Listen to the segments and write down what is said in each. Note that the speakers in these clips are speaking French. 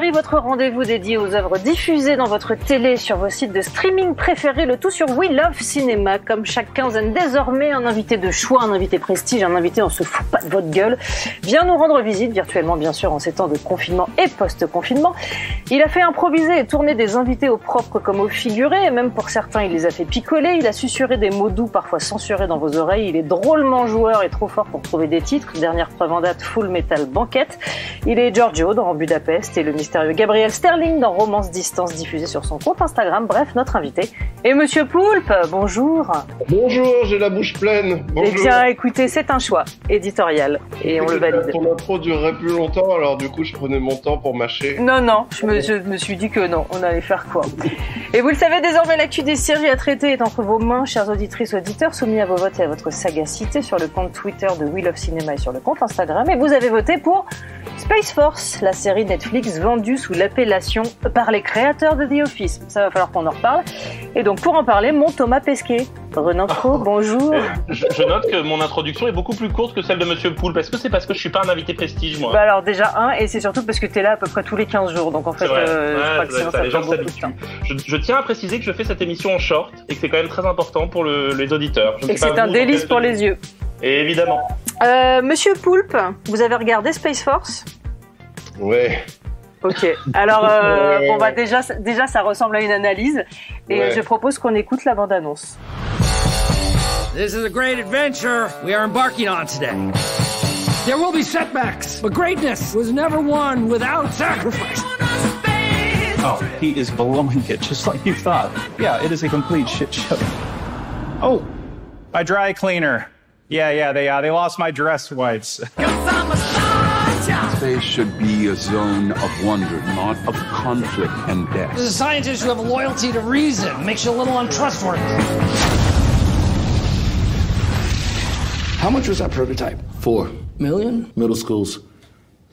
Série, votre rendez-vous dédié aux œuvres diffusées dans votre télé sur vos sites de streaming préférés, le tout sur We Love Cinéma. Comme chaque quinzaine, désormais, un invité de choix, un invité prestige, un invité on se fout pas de votre gueule, vient nous rendre visite, virtuellement bien sûr, en ces temps de confinement et post-confinement. Il a fait improviser et tourner des invités au propre comme au figuré, et même pour certains, il les a fait picoler. Il a susurré des mots doux, parfois censurés dans vos oreilles. Il est drôlement joueur et trop fort pour trouver des titres. Dernière preuve en date, Full Metal Banquette. Il est Giorgio dans Budapest et le mystérieux Gabriel Sterling dans Romance Distance, diffusé sur son compte Instagram. Bref, notre invité. Et Monsieur Poulpe, bonjour. Bonjour, j'ai la bouche pleine. Bonjour. Eh bien, écoutez, c'est un choix éditorial et on le valide. Ton intro durerait plus longtemps, alors du coup, je prenais mon temps pour mâcher. Non, je me suis dit que non, on allait faire quoi. Et vous le savez, désormais, l'actu des séries à traiter est entre vos mains, chères auditrices, auditeurs, soumis à vos votes et à votre sagacité sur le compte Twitter de We Love Cinéma et sur le compte Instagram. Et vous avez voté pour Space Force, la série Netflix vendue sous l'appellation par les créateurs de The Office. Ça va falloir qu'on en reparle. Et donc, pour en parler, mon Thomas Pesquet. Renan Tro, bonjour. Je note que mon introduction est beaucoup plus courte que celle de Monsieur Poulpe. Est-ce que c'est parce que je suis pas un invité prestige, moi? Bah alors déjà et c'est surtout parce que t'es là à peu près tous les 15 jours, donc en fait, je crois que sinon ça les gens s'habituent. Je tiens à préciser que je fais cette émission en short et que c'est quand même très important pour les auditeurs. Et que c'est un délice pour les yeux. Et évidemment. Monsieur Poulpe, vous avez regardé Space Force? Ouais. Ok, alors bon bah déjà ça ressemble à une analyse et je propose qu'on écoute la bande-annonce. This is a great adventure we are embarking on today. There will be setbacks, but greatness was never won without sacrifice. Oh, he is blowing it just like you thought. Yeah, it is a complete shit show. Oh, my dry cleaner. Yeah, they lost my dress wipes. Space should be a zone of wonder, not of conflict and death. As a scientist, you have a loyalty to reason. Makes you a little untrustworthy. How much was that prototype? $4 million? Middle schools.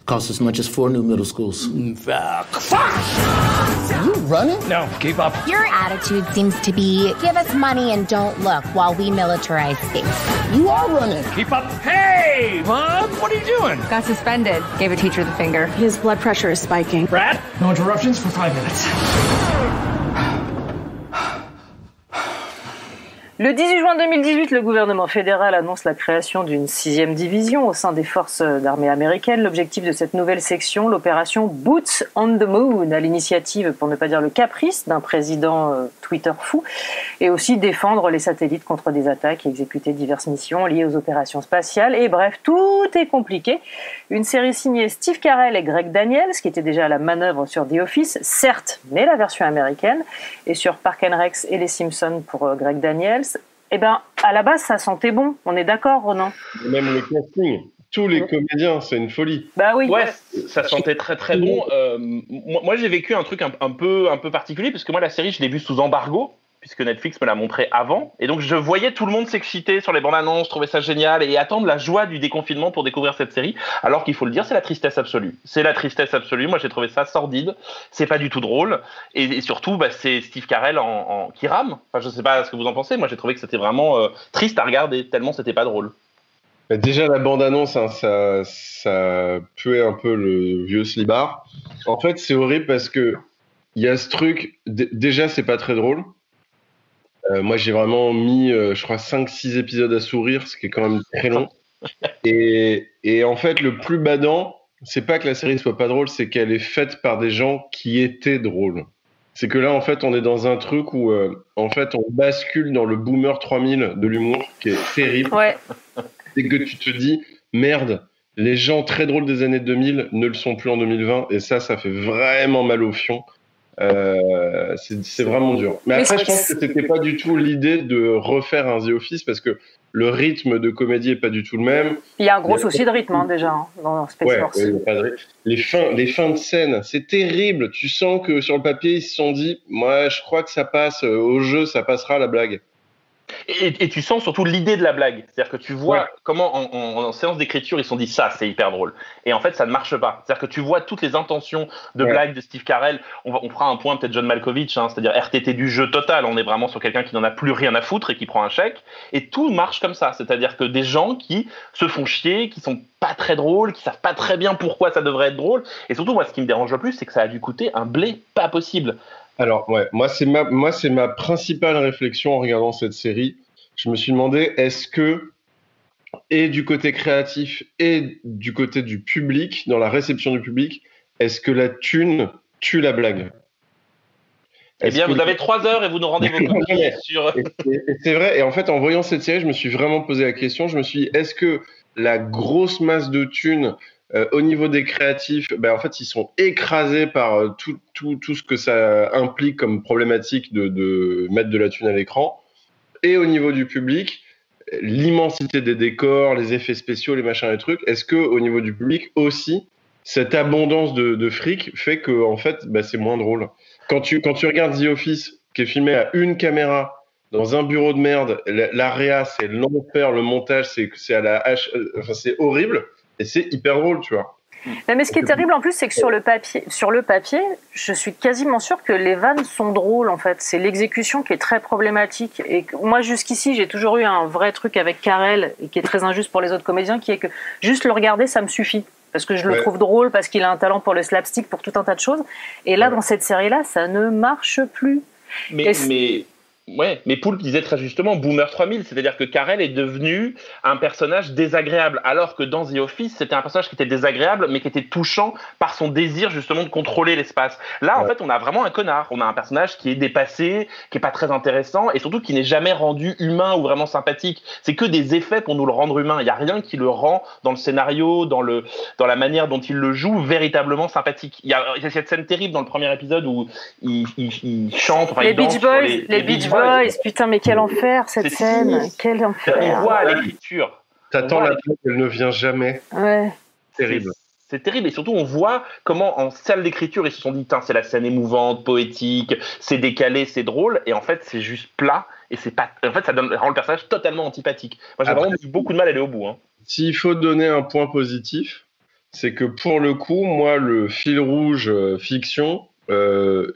Cost as much as 4 new middle schools. Fuck! Are you running? No, keep up. Your attitude seems to be, give us money and don't look while we militarize space. You are running. Keep up. Hey, Mom, what are you doing? Got suspended. Gave a teacher the finger. His blood pressure is spiking. Brad, no interruptions for 5 minutes. Le 18 juin 2018, le gouvernement fédéral annonce la création d'une 6e division au sein des forces d'armée américaines. L'objectif de cette nouvelle section, l'opération Boots on the Moon, à l'initiative, pour ne pas dire le caprice, d'un président Twitter fou, et aussi défendre les satellites contre des attaques et exécuter diverses missions liées aux opérations spatiales. Et bref, tout est compliqué. Une série signée Steve Carell et Greg Daniels, qui était déjà à la manœuvre sur The Office, certes, mais la version américaine, et sur Parks and Rec et Les Simpsons pour Greg Daniels. Eh ben, à la base, ça sentait bon. On est d'accord, Ronan? Même le casting, tous les comédiens, c'est une folie. Bah oui. Ouais, ça sentait très très bon. Moi, j'ai vécu un truc un peu particulier parce que moi, la série, je l'ai vue sous embargo puisque Netflix me l'a montré avant. Et donc, je voyais tout le monde s'exciter sur les bandes annonces, trouver ça génial et attendre la joie du déconfinement pour découvrir cette série. Alors qu'il faut le dire, c'est la tristesse absolue. C'est la tristesse absolue. Moi, j'ai trouvé ça sordide. C'est pas du tout drôle. Et surtout, bah, c'est Steve Carell qui rame. Enfin, je sais pas ce que vous en pensez. Moi, j'ai trouvé que c'était vraiment triste à regarder, tellement c'était pas drôle. Déjà, la bande-annonce, hein, ça puait un peu le vieux slibard. En fait, c'est horrible parce que il y a ce truc. Déjà, c'est pas très drôle. Moi, j'ai vraiment mis, je crois, 5-6 épisodes à sourire, ce qui est quand même très long. Et en fait, le plus badant, c'est pas que la série soit pas drôle, c'est qu'elle est faite par des gens qui étaient drôles. C'est que là, en fait, on est dans un truc où, en fait, on bascule dans le boomer 3000 de l'humour, qui est terrible. Ouais. C'est que tu te dis, merde, les gens très drôles des années 2000 ne le sont plus en 2020, et ça fait vraiment mal au fion. C'est vraiment dur. Mais après, je pense que c'était pas du tout l'idée de refaire un The Office parce que le rythme de comédie est pas du tout le même. Il y a un gros souci de rythme déjà dans Space Force. Les fins de scène, c'est terrible. Tu sens que sur le papier, ils se sont dit, moi, je crois que ça passe au jeu, ça passera la blague. Et tu sens surtout l'idée de la blague. C'est-à-dire que tu vois comment en séance d'écriture ils se sont dit ça, c'est hyper drôle. Et en fait, ça ne marche pas. C'est-à-dire que tu vois toutes les intentions de blague de Steve Carell. On fera un point peut-être John Malkovich, c'est-à-dire RTT du jeu total. On est vraiment sur quelqu'un qui n'en a plus rien à foutre et qui prend un chèque. Et tout marche comme ça. C'est-à-dire que des gens qui se font chier, qui sont pas très drôles, qui savent pas très bien pourquoi ça devrait être drôle. Et surtout, moi, ce qui me dérange le plus, c'est que ça a dû coûter un blé pas possible. Alors, moi, c'est ma principale réflexion en regardant cette série. Je me suis demandé, est-ce que, et du côté créatif et du côté du public, dans la réception du public, est-ce que la thune tue la blague ? Eh bien, vous avez 3 heures et vous nous rendez vos copies sur... Et c'est vrai, et en fait, en voyant cette série, je me suis vraiment posé la question, je me suis dit, est-ce que la grosse masse de thunes au niveau des créatifs, en fait, ils sont écrasés par tout ce que ça implique comme problématique de mettre de la thune à l'écran. Et au niveau du public, l'immensité des décors, les effets spéciaux, les machins, les trucs. Est-ce que au niveau du public aussi, cette abondance de fric fait que en fait, c'est moins drôle. Quand tu regardes The Office, qui est filmé à une caméra dans un bureau de merde, l'AREA, c'est l'enfer, le montage, c'est à la hache, enfin c'est horrible. Et c'est hyper drôle, tu vois. Mais ce qui est terrible en plus, c'est que sur le papier, je suis quasiment sûre que les vannes sont drôles en fait. C'est l'exécution qui est très problématique. Et moi, jusqu'ici, j'ai toujours eu un vrai truc avec Carell, et qui est très injuste pour les autres comédiens, qui est que juste le regarder, ça me suffit. Parce que je le trouve drôle, parce qu'il a un talent pour le slapstick, pour tout un tas de choses. Et là, dans cette série-là, ça ne marche plus. Mais Poulpe disait très justement Boomer 3000, c'est-à-dire que Carell est devenu un personnage désagréable, alors que dans The Office, c'était un personnage qui était désagréable, mais qui était touchant par son désir justement de contrôler l'espace. Là, en fait, on a vraiment un connard. On a un personnage qui est dépassé, qui est pas très intéressant, et surtout qui n'est jamais rendu humain ou vraiment sympathique. C'est que des effets pour nous le rendre humain. Il y a rien qui le rend dans le scénario, dans la manière dont il le joue, véritablement sympathique. Il y a cette scène terrible dans le premier épisode où il chante, enfin, les il danse Beach Boys, sur les Beach Boys. Putain, mais quel enfer cette scène, quel enfer. On voit l'écriture. T'attends la blague, elle ne vient jamais. Ouais. Terrible. C'est terrible, et surtout on voit comment en salle d'écriture ils se sont dit c'est la scène émouvante, poétique, c'est décalé, c'est drôle, et en fait c'est juste plat, et c'est pas. En fait ça rend le personnage totalement antipathique. Moi j'ai vraiment eu beaucoup de mal à aller au bout. S'il faut donner un point positif, c'est que pour le coup, moi le fil rouge fiction.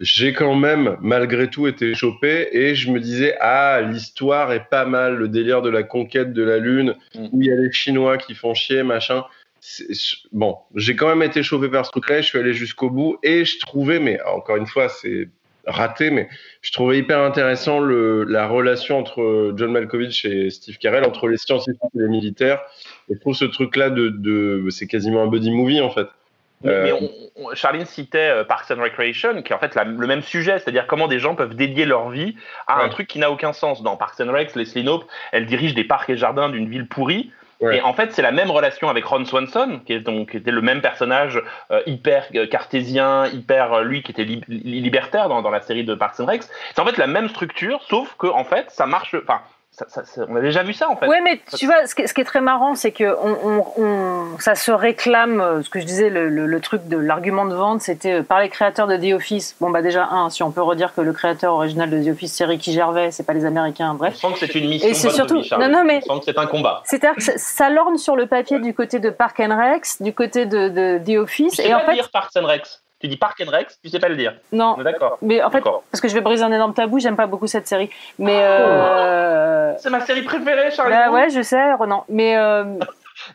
J'ai quand même malgré tout été chopé et je me disais l'histoire est pas mal, le délire de la conquête de la Lune où il y a les Chinois qui font chier machin, bon, j'ai quand même été chopé par ce truc là, je suis allé jusqu'au bout et je trouvais, mais encore une fois c'est raté, mais je trouvais hyper intéressant la relation entre John Malkovich et Steve Carell, entre les scientifiques et les militaires, et je trouve ce truc là c'est quasiment un buddy movie en fait. Mais Charline citait Parks and Recreation, qui est en fait le même sujet, c'est-à-dire comment des gens peuvent dédier leur vie à un truc qui n'a aucun sens. Dans Parks and Rec, Leslie Knope, elle dirige des parcs et jardins d'une ville pourrie. Et en fait, c'est la même relation avec Ron Swanson, qui était le même personnage hyper cartésien, lui qui était libertaire dans la série de Parks and Rec. C'est en fait la même structure, sauf que en fait, ça marche. Enfin, on a déjà vu ça en fait. Oui, mais tu vois, ce qui est très marrant, c'est que ça se réclame, ce que je disais, le truc de l'argument de vente, c'était par les créateurs de The Office. Bon, déjà, si on peut redire que le créateur original de The Office, c'est Ricky Gervais, c'est pas les Américains, bref. Je sens que c'est une mission. Et c'est surtout, je sens que c'est un combat. C'est-à-dire que ça lorne sur le papier du côté de Parks and Rec, du côté de The Office. Tu sais pas lire Parks and Rec. Tu dis Parks and Rec, tu sais pas le dire. Non. D'accord. Mais en fait, parce que je vais briser un énorme tabou, j'aime pas beaucoup cette série. Mais c'est ma série préférée, Charlie. Ouais, je sais, Renan. Mais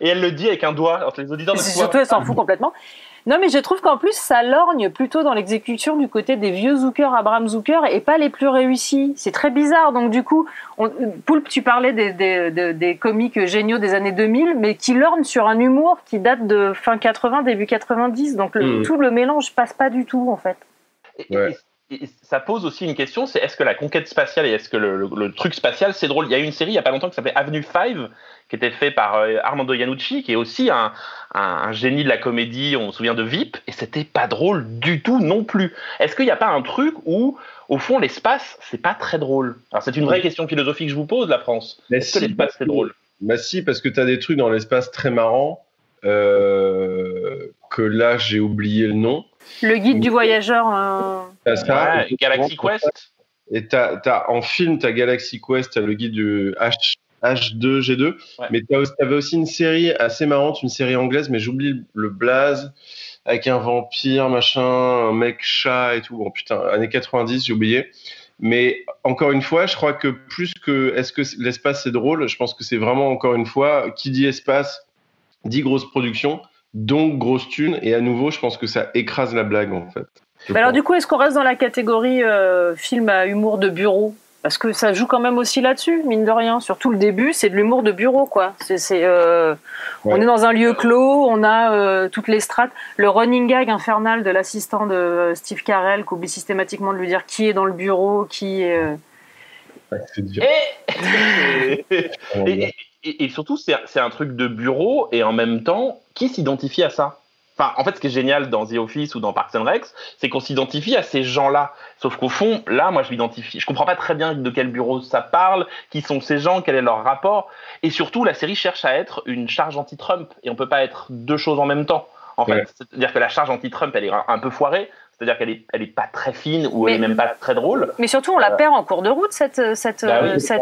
et elle le dit avec un doigt entre les auditeurs. Surtout, elle s'en fout complètement. Non, mais je trouve qu'en plus, ça lorgne plutôt dans l'exécution du côté des vieux Zucker, Abraham Zucker, et pas les plus réussis. C'est très bizarre. Donc, du coup, Poulpe, tu parlais des comiques géniaux des années 2000, mais qui lorgnent sur un humour qui date de fin 80, début 90. Donc, tout le mélange passe pas du tout, en fait. Et ça pose aussi une question, c'est est-ce que la conquête spatiale et est-ce que le truc spatial, c'est drôle. Il y a eu une série il n'y a pas longtemps qui s'appelait Avenue 5, qui était fait par Armando Iannucci, qui est aussi un génie de la comédie, on se souvient de VIP, et c'était pas drôle du tout non plus. Est-ce qu'il n'y a pas un truc où, au fond, l'espace, c'est pas très drôle? Alors c'est une vraie question philosophique que je vous pose, la France. Est-ce que l'espace, c'est drôle? Bah si, parce que tu as des trucs dans l'espace très marrants, que là, j'ai oublié le nom. Le guide du voyageur. Galaxy Quest. Et en film, t'as Galaxy Quest, t'as le guide du H2G2, Ouais. mais t'avais aussi une série assez marrante, une série anglaise, mais j'oublie le blaze, avec un vampire, machin, un mec chat et tout. Bon, putain, années 90, j'ai oublié. Mais encore une fois, je crois que plus que est-ce que l'espace c'est drôle, je pense que c'est vraiment encore une fois, qui dit espace, dit grosse production, donc grosse thune. Et à nouveau, je pense que ça écrase la blague en fait. Alors du coup, est-ce qu'on reste dans la catégorie film à humour de bureau ? Parce que ça joue quand même aussi là-dessus, mine de rien. Surtout le début, c'est de l'humour de bureau, quoi. On est dans un lieu clos, on a toutes les strates. Le running gag infernal de l'assistant de Steve Carell, qui oublie systématiquement de lui dire qui est dans le bureau, qui est... C'est dur. Et surtout, c'est un truc de bureau, et en même temps, qui s'identifie à ça ? Enfin, en fait, ce qui est génial dans The Office ou dans Parks and Rec, c'est qu'on s'identifie à ces gens-là. Sauf qu'au fond, là, moi, je m'identifie. Je comprends pas très bien de quel bureau ça parle, qui sont ces gens, quel est leur rapport. Et surtout, la série cherche à être une charge anti-Trump. Et on peut pas être deux choses en même temps. En fait, c'est-à-dire que la charge anti-Trump, elle est un peu foirée. C'est-à-dire qu'elle est pas très fine ou elle est même pas très drôle. Mais surtout, on la perd en cours de route, cette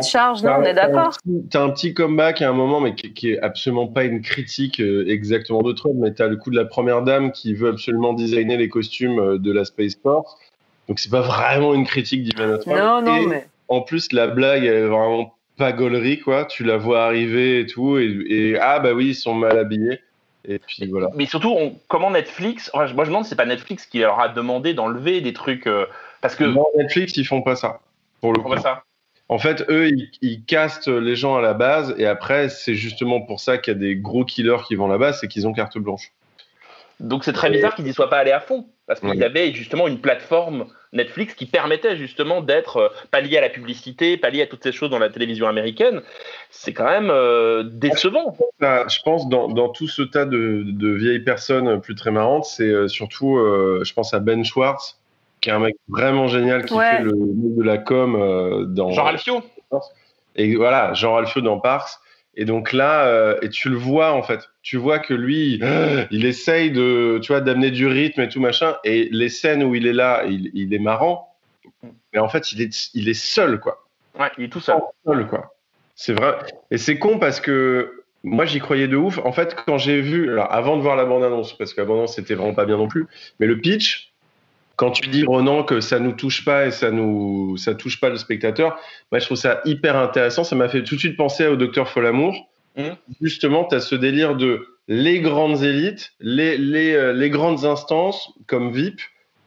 charge, non, on est d'accord. T'as un petit comeback à un moment, mais qui est absolument pas une critique exactement de Trump, mais t'as le coup de la première dame qui veut absolument designer les costumes de la Space Force. Donc c'est pas vraiment une critique d'Ivana Trump. Non, mais... En plus, la blague, elle est vraiment pas gaulerie, quoi. Tu la vois arriver et tout, et ah bah oui, ils sont mal habillés. Et puis voilà. Mais surtout, comment Netflix... Moi, je me demande si c'est pas Netflix qui leur a demandé d'enlever des trucs... parce que... Non, Netflix, ils font pas ça. Pour le coup. En fait, eux, ils castent les gens à la base, et après, c'est justement pour ça qu'il y a des gros killers qui vont là-bas, c'est qu'ils ont carte blanche. Donc c'est très bizarre qu'ils n'y soient pas allés à fond, parce qu'il y avait justement une plateforme Netflix qui permettait justement d'être pas lié à la publicité, pas lié à toutes ces choses dans la télévision américaine. C'est quand même décevant. Je pense dans tout ce tas de vieilles personnes plus très marrantes, c'est surtout, je pense à Ben Schwartz, qui est un mec vraiment génial, qui fait le mec de la com dans... Jean Ralphio. Et voilà, Jean Ralphio dans Parks. Et donc là, et tu le vois en fait, tu vois que lui, il essaye d'amener du rythme et tout machin. Et les scènes où il est là, il est marrant, mais en fait, il est seul quoi. Ouais, il est tout seul. Quoi. C'est vrai. Et c'est con parce que moi j'y croyais de ouf. En fait, quand j'ai vu, alors avant de voir la bande-annonce, parce que la bande-annonce c'était vraiment pas bien non plus, mais le pitch. Quand tu dis, Ronan, que ça nous touche pas et ça touche pas le spectateur, moi, je trouve ça hyper intéressant. Ça m'a fait tout de suite penser au Docteur Folamour. Justement, tu as ce délire de les grandes élites, les grandes instances, comme VIP,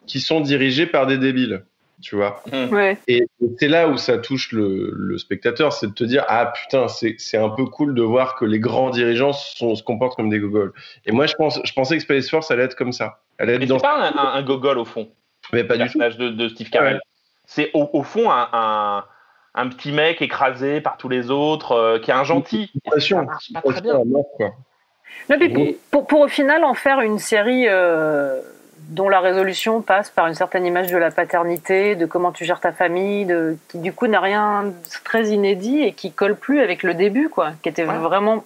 qui sont dirigées par des débiles. Tu vois. Ouais. Et c'est là où ça touche le spectateur, c'est de te dire, ah putain, c'est un peu cool de voir que les grands dirigeants se comportent comme des gogoles. Et moi, je pensais que Space Force allait être comme ça. Mais c'est pas un gogol au fond. Mais pas du tout. Le personnage de Steve Carell. Ouais. C'est au fond un petit mec écrasé par tous les autres, qui est un gentil. Et ça marche pas très bien. Non, puis pour au final en faire une série dont la résolution passe par une certaine image de la paternité, de comment tu gères ta famille, qui du coup n'a rien de très inédit et qui colle plus avec le début, quoi, qui était vraiment...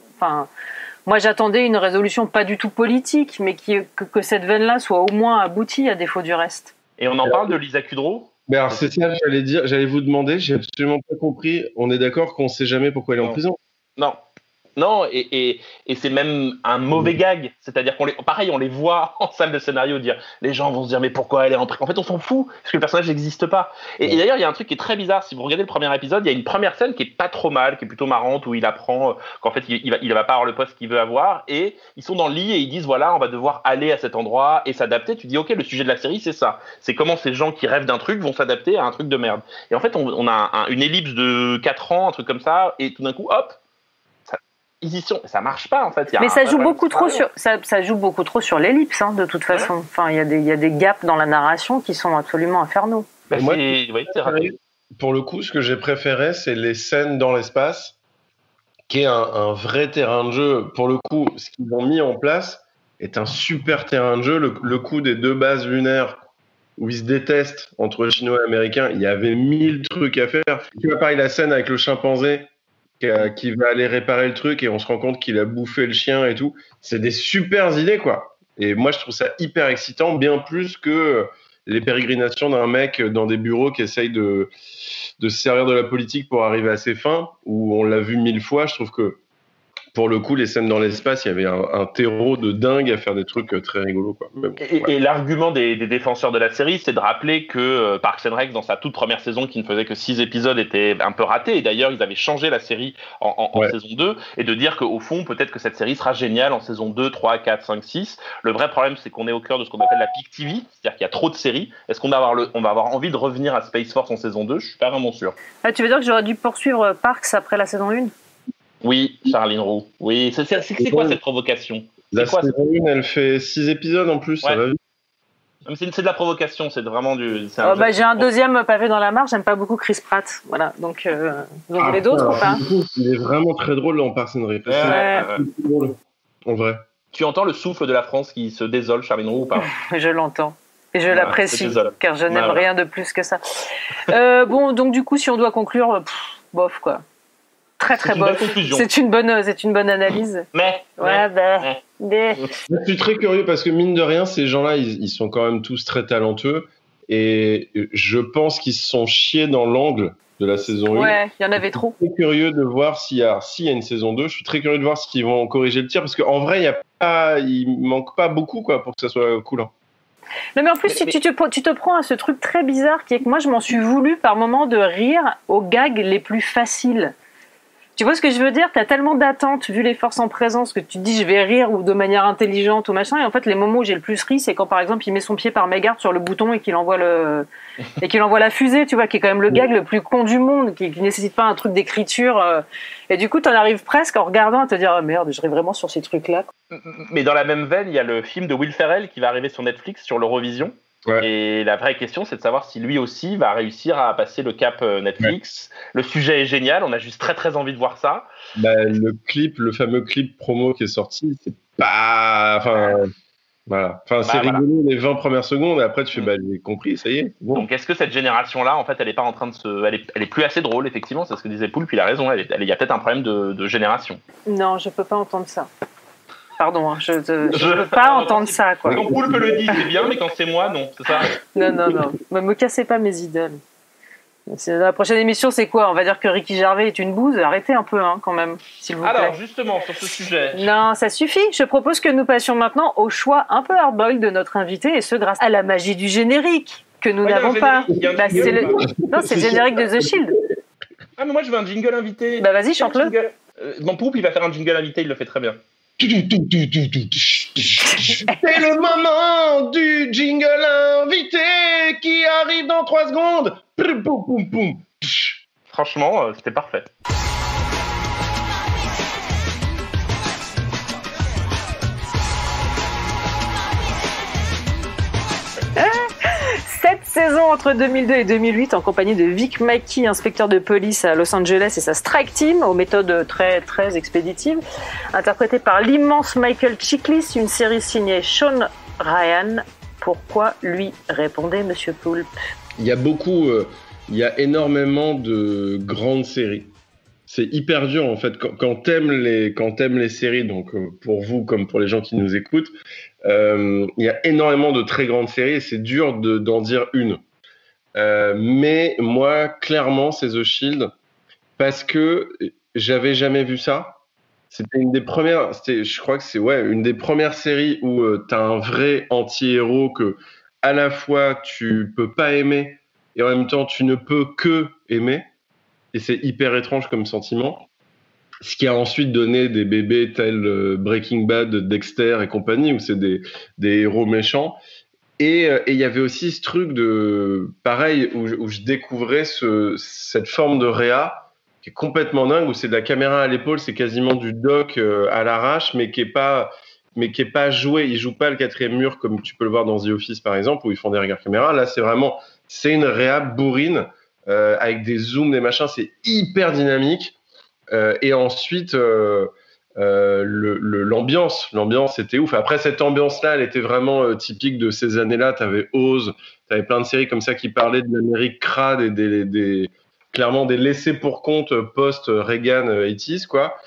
Moi, j'attendais une résolution pas du tout politique, mais que cette veine-là soit au moins aboutie, à défaut du reste. Et on en parle de Lisa Kudrow ? Mais alors, c'est ça que j'allais vous demander, j'ai absolument pas compris. On est d'accord qu'on sait jamais pourquoi elle est en prison ? Non, et c'est même un mauvais gag. C'est-à-dire on les voit en salle de scénario dire, les gens vont se dire, mais pourquoi elle est en prison ? En fait, on s'en fout, parce que le personnage n'existe pas. Et d'ailleurs, il y a un truc qui est très bizarre. Si vous regardez le premier épisode, il y a une première scène qui est pas trop mal, qui est plutôt marrante, où il apprend qu'en fait, il va pas avoir le poste qu'il veut avoir. Et ils sont dans le lit et ils disent, voilà, on va devoir aller à cet endroit et s'adapter. Tu dis, ok, le sujet de la série, c'est ça. C'est comment ces gens qui rêvent d'un truc vont s'adapter à un truc de merde. Et en fait, on a une ellipse de 4 ans, un truc comme ça, et tout d'un coup, hop, ça marche pas en fait. Mais ça joue beaucoup trop sur l'ellipse, hein, de toute façon. Enfin, il y a des gaps dans la narration qui sont absolument infernaux. Moi, pour le coup, ce que j'ai préféré, c'est les scènes dans l'espace, qui est un vrai terrain de jeu. Pour le coup, ce qu'ils ont mis en place est un super terrain de jeu. Le coup des 2 bases lunaires où ils se détestent entre Chinois et Américains, il y avait 1000 trucs à faire. Tu vois, pareil, la scène avec le chimpanzé qui va aller réparer le truc et on se rend compte qu'il a bouffé le chien et tout. C'est des super idées, quoi. Et moi, je trouve ça hyper excitant, bien plus que les pérégrinations d'un mec dans des bureaux qui essaye de se servir de la politique pour arriver à ses fins, où on l'a vu 1000 fois. Je trouve que pour le coup, les scènes dans l'espace, il y avait un terreau de dingue à faire des trucs très rigolos, quoi. Mais bon, et l'argument des défenseurs de la série, c'est de rappeler que Parks and Rec, dans sa toute première saison, qui ne faisait que 6 épisodes, était un peu raté. Et d'ailleurs, ils avaient changé la série en saison 2. Et de dire qu'au fond, peut-être que cette série sera géniale en saison 2, 3, 4, 5, 6. Le vrai problème, c'est qu'on est au cœur de ce qu'on appelle la peak TV. C'est-à-dire qu'il y a trop de séries. Est-ce qu'on va avoir envie de revenir à Space Force en saison 2 ? Je suis pas vraiment sûr. Ah, tu veux dire que j'aurais dû poursuivre Parks après la saison 1 ? Oui, Charline Roux. Oui, c'est quoi cette provocation ? La saison 1, elle fait 6 épisodes en plus, ça va vite. C'est de la provocation, c'est vraiment du... j'ai un deuxième pavé dans la mare, j'aime pas beaucoup Chris Pratt. Voilà, donc vous en voulez d'autres ou pas ? Il est vraiment très drôle dans Parks and Rec. C'est drôle, en vrai. Tu entends le souffle de la France qui se désole, Charline Roux, ou pas ? Je l'entends. Et je l'apprécie, car je n'aime rien de plus que ça. Bon, donc du coup, si on doit conclure, bof, quoi. Très bof. C'est une bonne analyse. Je suis très curieux parce que mine de rien, ces gens-là, ils sont quand même tous très talentueux et je pense qu'ils se sont chiés dans l'angle de la saison 1. Ouais, il y en avait trop. Je suis très curieux de voir s'il y a une saison 2. Je suis très curieux de voir s'ils vont corriger le tir parce qu'en vrai, il manque pas beaucoup quoi pour que ça soit cool. Non mais en plus, tu te prends à ce truc très bizarre qui est que moi, je m'en suis voulu par moment de rire aux gags les plus faciles. Tu vois ce que je veux dire ? T'as tellement d'attentes vu les forces en présence que tu te dis je vais rire ou de manière intelligente ou machin, et en fait les moments où j'ai le plus ri, c'est quand par exemple il met son pied par mégarde sur le bouton et qu'il envoie la fusée, tu vois, qui est quand même le gag le plus con du monde, qui nécessite pas un truc d'écriture, et du coup t'en arrives presque en regardant à te dire oh merde, je ris vraiment sur ces trucs là. Mais dans la même veine, il y a le film de Will Ferrell qui va arriver sur Netflix sur l'Eurovision. Ouais. Et la vraie question, c'est de savoir si lui aussi va réussir à passer le cap Netflix. Ouais. Le sujet est génial, on a juste très envie de voir ça. Le fameux clip promo qui est sorti, c'est pas... c'est rigolo les 20 premières secondes, et après tu fais, j'ai compris, ça y est. Bon. Donc est-ce que cette génération-là, en fait, elle est pas en train de elle est plus assez drôle, effectivement, c'est ce que disait Poulpe, il a raison, il y a peut-être un problème de génération. Non, je peux pas entendre ça. Pardon, je peux pas entendre ça, quoi. Quand Poulpe le dit, c'est bien, mais quand c'est moi, non, c'est ça ? Non. Me cassez pas mes idoles. La prochaine émission, c'est quoi ? On va dire que Ricky Gervais est une bouse ? Arrêtez un peu, quand même, s'il vous plaît. Alors, justement, sur ce sujet... Non, ça suffit. Je propose que nous passions maintenant au choix un peu hard-boiled de notre invité, et ce, grâce à la magie du générique, que nous n'avons pas. Non, c'est le générique de The Shield. Ah, mais moi, je veux un jingle invité. Vas-y, chante-le. Mon Poulpe, il va faire un jingle invité, il le fait très bien. C'est le moment du jingle invité qui arrive dans 3 secondes. Franchement, c'était parfait. Cette saison entre 2002 et 2008 en compagnie de Vic Mackey, inspecteur de police à Los Angeles, et sa Strike Team aux méthodes très expéditives, interprétée par l'immense Michael Chiklis, une série signée Sean Ryan. Pourquoi lui ? Répondez, Monsieur Poulpe. Il y a énormément de grandes séries. C'est hyper dur en fait quand t'aimes les séries, donc pour vous comme pour les gens qui nous écoutent, il y a énormément de très grandes séries et c'est dur d'en dire une. Mais moi, clairement, c'est The Shield parce que j'avais jamais vu ça. C'était une des premières, je crois que c'est une des premières séries où t'as un vrai anti-héros que à la fois tu peux pas aimer et en même temps tu ne peux que aimer. Et c'est hyper étrange comme sentiment. Ce qui a ensuite donné des bébés tels Breaking Bad, Dexter et compagnie, où c'est des héros méchants. Et il y avait aussi ce truc pareil, où je découvrais cette forme de réa qui est complètement dingue, où c'est de la caméra à l'épaule, c'est quasiment du doc à l'arrache, mais qui est pas joué. Ils jouent pas le 4e mur comme tu peux le voir dans The Office par exemple, où ils font des regards caméra. Là, c'est une réa bourrine. Avec des zooms, des machins, c'est hyper dynamique. Et ensuite, l'ambiance c'était ouf. Après, cette ambiance-là, elle était vraiment typique de ces années-là. T'avais Oz, t'avais plein de séries comme ça qui parlaient de l'Amérique crade et clairement des laissés pour compte post-Reagan 80s, quoi.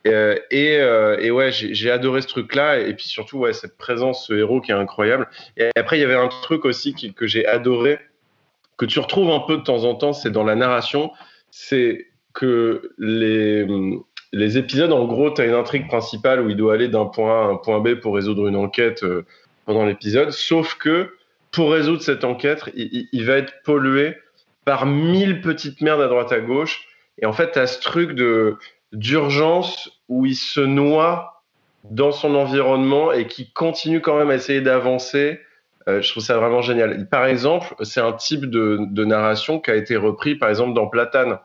Et ouais, j'ai adoré ce truc-là. Et puis surtout, ouais, cette présence, ce héros qui est incroyable. Et après, il y avait un truc aussi que j'ai adoré, que tu retrouves un peu de temps en temps, c'est dans la narration. C'est que les épisodes, en gros, tu as une intrigue principale où il doit aller d'un point A à un point B pour résoudre une enquête pendant l'épisode. Sauf que pour résoudre cette enquête, il va être pollué par 1000 petites merdes à droite à gauche. Et en fait, tu as ce truc d'urgence où il se noie dans son environnement et qui continue quand même à essayer d'avancer. Je trouve ça vraiment génial. Par exemple, c'est un type de narration qui a été repris, par exemple, dans Platane.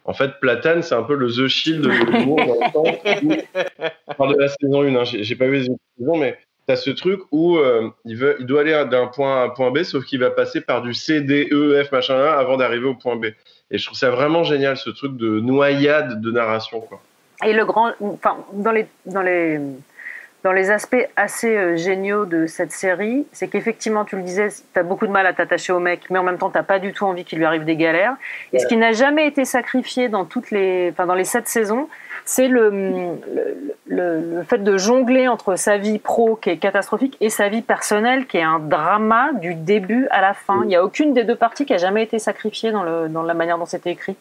En fait, Platane, c'est un peu le The Shield de l'humour dans le sens où, je parle de la saison 1, hein, j'ai pas vu les autres saisons, mais t'as ce truc où il doit aller d'un point A à un point B, sauf qu'il va passer par du C, D, E, F, machin, avant d'arriver au point B. Et je trouve ça vraiment génial, ce truc de noyade de narration, quoi. Et dans les aspects assez géniaux de cette série, c'est qu'effectivement, tu le disais, tu as beaucoup de mal à t'attacher au mec, mais en même temps, tu n'as pas du tout envie qu'il lui arrive des galères. Et ce qui n'a jamais été sacrifié dans dans les 7 saisons, c'est le fait de jongler entre sa vie pro, qui est catastrophique, et sa vie personnelle, qui est un drama du début à la fin. Il n'y a aucune des deux parties qui a jamais été sacrifiée dans la manière dont c'était écrit.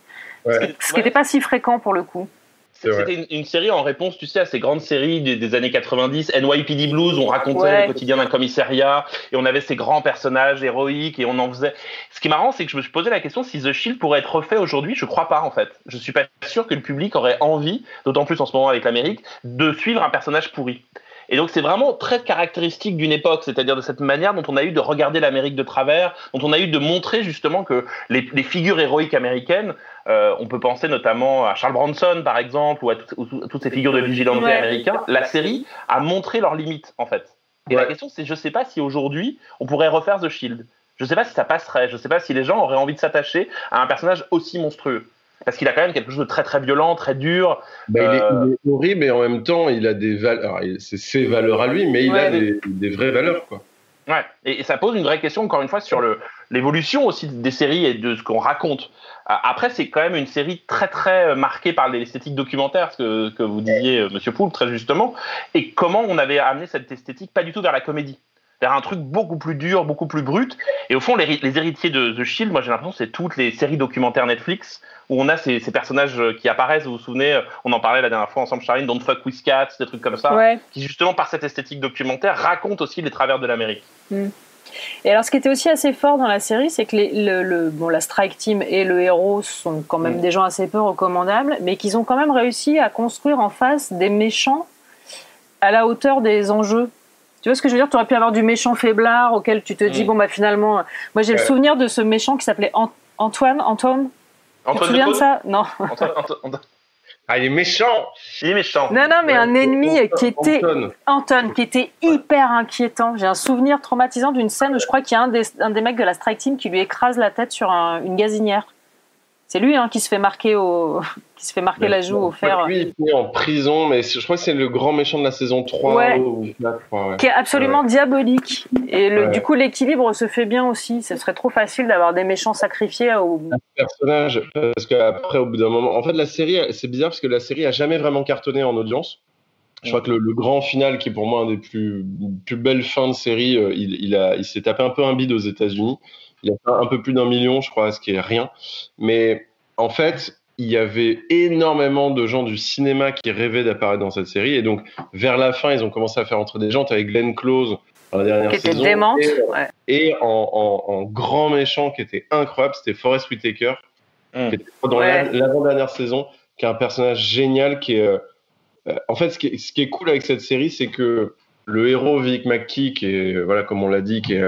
Ouais. Ce qui n'était pas si fréquent pour le coup. C'était une série en réponse, tu sais, à ces grandes séries des années 90, NYPD Blues, on racontait le quotidien d'un commissariat et on avait ces grands personnages héroïques et on en faisait. Ce qui est marrant, c'est que je me suis posé la question si The Shield pourrait être refait aujourd'hui. Je crois pas, en fait. Je suis pas sûr que le public aurait envie, d'autant plus en ce moment avec l'Amérique, de suivre un personnage pourri. Et donc c'est vraiment très caractéristique d'une époque, c'est-à-dire de cette manière dont on a eu de regarder l'Amérique de travers, dont on a eu de montrer justement que les figures héroïques américaines, on peut penser notamment à Charles Bronson par exemple, ou à toutes ces figures de vigilantes américains, la série a montré leurs limites en fait. Et la question c'est, je sais pas si aujourd'hui on pourrait refaire The Shield, je sais pas si ça passerait, je sais pas si les gens auraient envie de s'attacher à un personnage aussi monstrueux. Parce qu'il a quand même quelque chose de très très violent, très dur. Il est horrible, mais en même temps, il a des valeurs. C'est ses valeurs à lui, mais il a des vraies valeurs, quoi. Ouais, et ça pose une vraie question, encore une fois, sur l'évolution aussi des séries et de ce qu'on raconte. Après, c'est quand même une série très très marquée par l'esthétique documentaire, ce que vous disiez, Monsieur Poulpe, très justement. Et comment on avait amené cette esthétique pas du tout vers la comédie, vers un truc beaucoup plus dur, beaucoup plus brut. Et au fond, les héritiers de The Shield, moi j'ai l'impression que c'est toutes les séries documentaires Netflix où on a ces personnages qui apparaissent. Vous vous souvenez, on en parlait la dernière fois ensemble, Charline, Don't Fuck With Cats, des trucs comme ça, qui justement par cette esthétique documentaire racontent aussi les travers de l'Amérique. Et alors ce qui était aussi assez fort dans la série, c'est que la Strike Team et le héros sont quand même des gens assez peu recommandables, mais qu'ils ont quand même réussi à construire en face des méchants à la hauteur des enjeux. Tu vois ce que je veux dire? Tu aurais pu avoir du méchant faiblard auquel tu te dis, bon, bah finalement... Moi, j'ai le souvenir de ce méchant qui s'appelait Antoine. Tu te souviens de ça? Non. Ah, il est méchant! Il est méchant. Non, mais un ennemi qui était... Anton, qui était hyper inquiétant. J'ai un souvenir traumatisant d'une scène où je crois qu'il y a un des mecs de la Strike Team qui lui écrase la tête sur une gazinière. C'est lui qui se fait marquer la joue au fer. Lui, il est en prison, mais je crois que c'est le grand méchant de la saison 3 ou 4. Qui est absolument diabolique. Et du coup, l'équilibre se fait bien aussi. Ce serait trop facile d'avoir des méchants sacrifiés au personnage. Parce qu'après, au bout d'un moment... En fait, la série, c'est bizarre parce que la série a jamais vraiment cartonné en audience. Je crois que le grand final, qui est pour moi un des plus belles fins de série, il s'est tapé un peu un bide aux États-Unis. Il a fait un peu plus d'1 million, je crois, ce qui est rien. Mais en fait, il y avait énormément de gens du cinéma qui rêvaient d'apparaître dans cette série. Et donc, vers la fin, ils ont commencé à faire entrer des gens. Avec Glenn Close dans la dernière saison. Qui était démente. Et en grand méchant qui était incroyable, c'était Forest Whitaker, qui était dans l'avant-dernière saison, qui est un personnage génial. En fait, ce qui est cool avec cette série, c'est que le héros Vic McKee, qui est, voilà, comme on l'a dit, qui est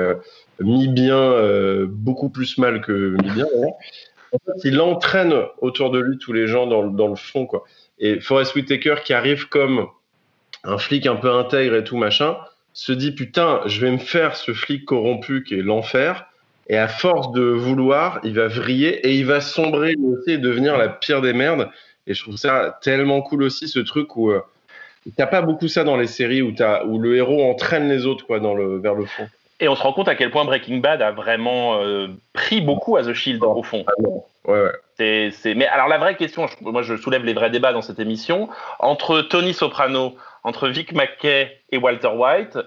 mi-bien, beaucoup plus mal que mi-bien, en fait, il entraîne autour de lui tous les gens dans le fond, quoi. Et Forest Whitaker, qui arrive comme un flic un peu intègre et tout machin, se dit putain, je vais me faire ce flic corrompu qui est l'enfer, et à force de vouloir, il va vriller et il va sombrer lui aussi et devenir la pire des merdes. Et je trouve ça tellement cool aussi, ce truc où t'as pas beaucoup ça dans les séries où le héros entraîne les autres, quoi, vers le fond. Et on se rend compte à quel point Breaking Bad a vraiment pris beaucoup à The Shield, au fond. Ouais. Mais alors la vraie question, moi je soulève les vrais débats dans cette émission, entre Tony Soprano, entre Vic Mackey et Walter White,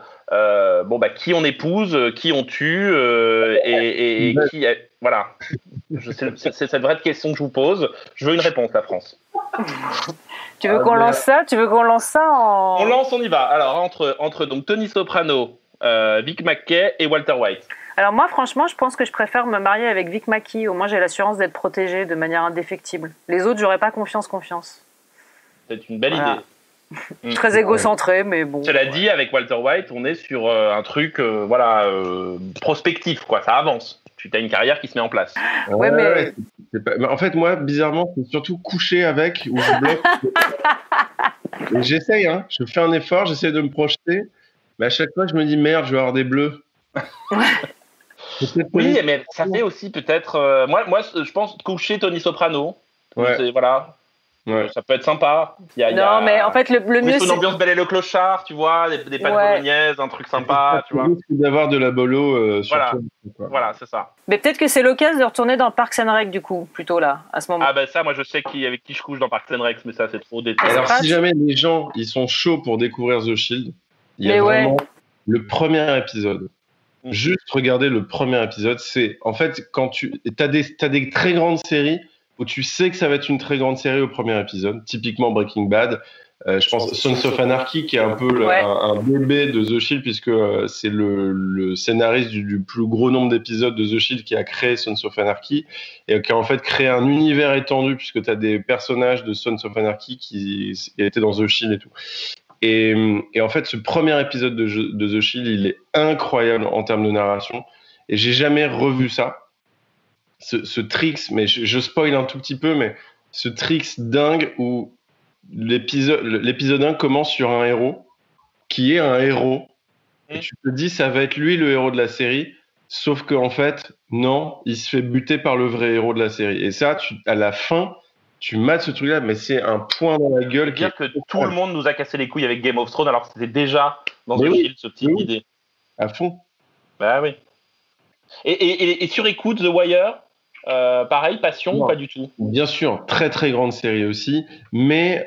qui on épouse, qui on tue, et qui... Voilà. C'est cette vraie question que je vous pose. Je veux une réponse, la France. Tu veux qu'on lance ça en... On lance, on y va. Alors, entre donc Tony Soprano, Vic Mackey et Walter White. Alors moi, franchement, je pense que je préfère me marier avec Vic Mackey. Au moins, j'ai l'assurance d'être protégée de manière indéfectible. Les autres, j'aurais pas confiance. C'est une belle idée. Très égocentré, mais bon. Cela dit, avec Walter White, on est sur un truc prospectif, quoi. Ça avance. Tu as une carrière qui se met en place. Ouais. Mais en fait, moi, bizarrement, c'est surtout coucher avec ou je bloque. Et j'essaye, hein. Je fais un effort, j'essaie de me projeter. Mais à chaque fois, je me dis merde, je vais avoir des bleus. Oui, mais ça fait aussi peut-être. Moi, je pense coucher Tony Soprano. Ouais. Voilà. Ouais. Ça peut être sympa. Mais en fait, le mieux, c'est une ambiance Belle et le Clochard, tu vois, des pâtes bolognaises, un truc sympa, tu vois. D'avoir de la bolo. Voilà, c'est ça. Mais peut-être que c'est l'occasion de retourner dans Parks and Rec, du coup, plutôt là, à ce moment. Ah ben ça, moi je sais avec qui je couche dans Parks and Rec, mais ça c'est trop détaillé. Alors si jamais les gens ils sont chauds pour découvrir The Shield, il y a vraiment le premier épisode. Juste regarder le premier épisode, c'est en fait quand t'as des très grandes séries où tu sais que ça va être une très grande série au premier épisode, typiquement Breaking Bad. Je pense Sons of Anarchy qui est un peu un bébé de The Shield puisque c'est le scénariste du plus gros nombre d'épisodes de The Shield qui a créé Sons of Anarchy et qui a en fait créé un univers étendu puisque tu as des personnages de Sons of Anarchy qui étaient dans The Shield et tout. Et en fait, ce premier épisode de The Shield, il est incroyable en termes de narration et j'ai jamais revu ça. Ce tricks, mais je spoil un tout petit peu, mais ce tricks dingue où l'épisode 1 commence sur un héros qui est un héros et tu te dis ça va être lui le héros de la série, sauf qu'en fait non, il se fait buter par le vrai héros de la série et ça à la fin tu mates ce truc là mais c'est un point dans la gueule. Dire que tout le monde nous a cassé les couilles avec Game of Thrones alors que c'était déjà dans The Shield ce type d'idée à fond. Bah oui. Et sur écoute The Wire, pareil, passion ou pas du tout? Bien sûr, très très grande série aussi, mais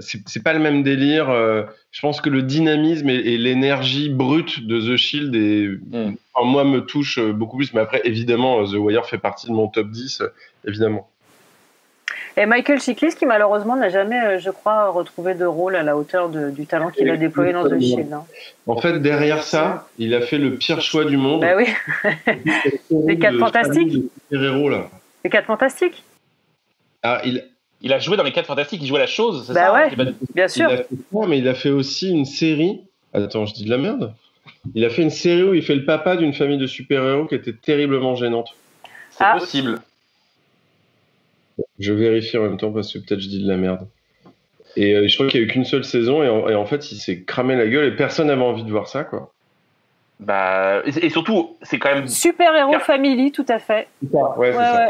c'est pas le même délire. Je pense que le dynamisme et l'énergie brute de The Shield moi me touche beaucoup plus, mais après évidemment The Wire fait partie de mon top 10 évidemment. Et Michael Chiklis qui malheureusement n'a jamais, je crois, retrouvé de rôle à la hauteur du talent qu'il a déployé dans The Shield. Hein. En fait, derrière ça, il a fait le pire choix du monde. Bah oui. Les 4 Fantastiques. Les 4 Fantastiques. Ah, il a joué dans les 4 Fantastiques, il jouait la chose, c'est ça? Ouais, bien sûr. Mais il a fait aussi une série. Attends, je dis de la merde. Il a fait une série où il fait le papa d'une famille de super-héros qui était terriblement gênante. C'est possible. Je vérifie en même temps parce que peut-être je dis de la merde. Et je crois qu'il n'y a eu qu'une seule saison et en fait il s'est cramé la gueule et personne n'avait envie de voir ça quoi. Bah, et surtout c'est quand même... Super héros family, tout à fait. Ouais, c'est ça.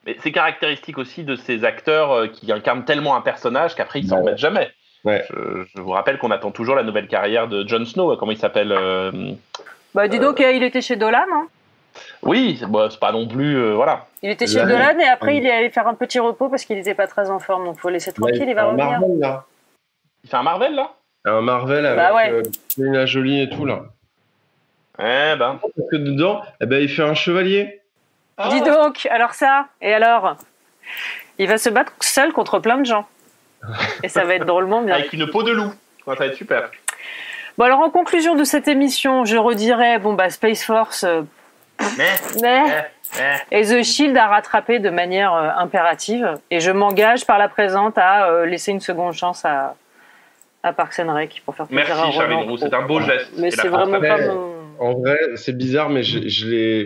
Mais c'est caractéristique aussi de ces acteurs qui incarnent tellement un personnage qu'après ils s'en remettent jamais. Ouais. Je vous rappelle qu'on attend toujours la nouvelle carrière de Jon Snow, comment il s'appelle Bah dis donc, il était chez Dolan, hein. Oui, c'est pas non plus... voilà. Il était chez Dolan et après il est allé faire un petit repos parce qu'il n'était pas très en forme, donc il faut laisser tranquille, il va revenir. Marvel, là. Il fait un Marvel là? Un Marvel avec Angelina Jolie et tout là. Parce que dedans, il fait un chevalier. Ah. Dis donc, alors ça, et alors? Il va se battre seul contre plein de gens. Et ça va être drôlement bien. Avec une peau de loup, ça va être super. Bon alors en conclusion de cette émission, je redirais, Space Force... Et The Shield a rattrapé de manière impérative et je m'engage par la présente à laisser une seconde chance à Parks and Rec pour faire plaisir à Roland. Merci Charline Roux, c'est un beau geste. Mais c'est vraiment pas mon... En vrai, c'est bizarre, mais je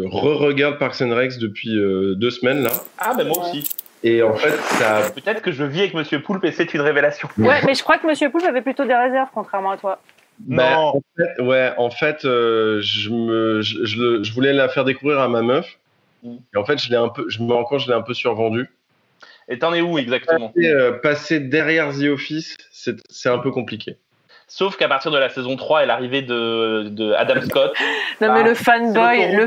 re-regarde Parks and Rec depuis 2 semaines là. Ah ben moi aussi. Et en fait, ça... Peut-être que je vis avec Monsieur Poulpe et c'est une révélation. Ouais, mais je crois que Monsieur Poulpe avait plutôt des réserves, contrairement à toi. Non. En fait, je voulais la faire découvrir à ma meuf. Et en fait, je me rends compte, je l'ai un peu survendu. Et t'en es où exactement? Passer derrière The Office, c'est un peu compliqué. sauf qu'à partir de la saison 3 et l'arrivée de Adam Scott. Non mais le fanboy,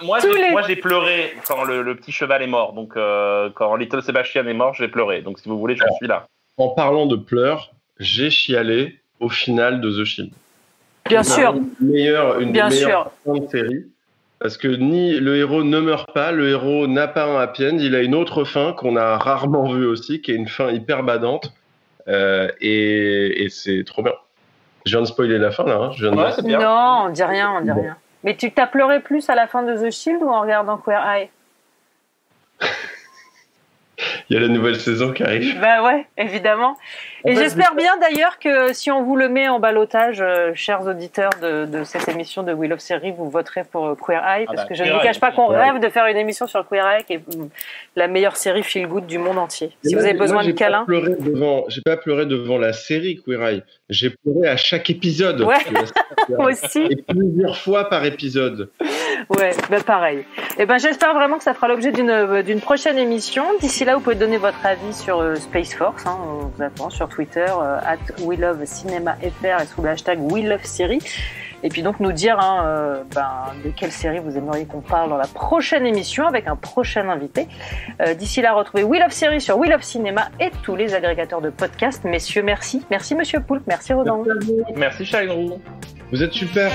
moi j'ai pleuré quand le petit cheval est mort, donc quand Little Sebastian est mort, j'ai pleuré. Donc si vous voulez, je suis là. En parlant de pleurs, j'ai chialé au final de The Shield. Bien sûr. Une des meilleures fins de série. Parce que le héros ne meurt pas, le héros n'a pas un happy end, il a une autre fin qu'on a rarement vue aussi, qui est une fin hyper badante. Et c'est trop bien. Je viens de spoiler la fin là. C'est bien. Non, on dit rien. Mais tu t'as pleuré plus à la fin de The Shield ou en regardant Queer Eye? Il y a la nouvelle saison qui arrive. Bah ouais, évidemment. Et j'espère bien d'ailleurs que si on vous le met en ballottage, chers auditeurs de cette émission de We Love Series, vous voterez pour Queer Eye, parce que je ne vous cache pas qu'on rêve de faire une émission sur Queer Eye, qui est la meilleure série feel good du monde entier. Si vous avez besoin de câlins. J'ai pas pleuré devant la série Queer Eye. J'ai pleuré à chaque épisode. Ouais, aussi. Et plusieurs fois par épisode. Ouais, bah pareil. Et ben j'espère vraiment que ça fera l'objet d'une prochaine émission. D'ici là, vous pouvez donner votre avis sur Space Force. On vous attend sur Twitter @WeLoveCinemaFR et sous le hashtag WeLoveSeries. Et puis donc nous dire de quelle série vous aimeriez qu'on parle dans la prochaine émission avec un prochain invité. D'ici là, retrouvez We Love Series sur We Love Cinéma et tous les agrégateurs de podcasts. Messieurs, merci. Merci Monsieur Poulpe, merci Rodan. Merci Sharon. Vous êtes super.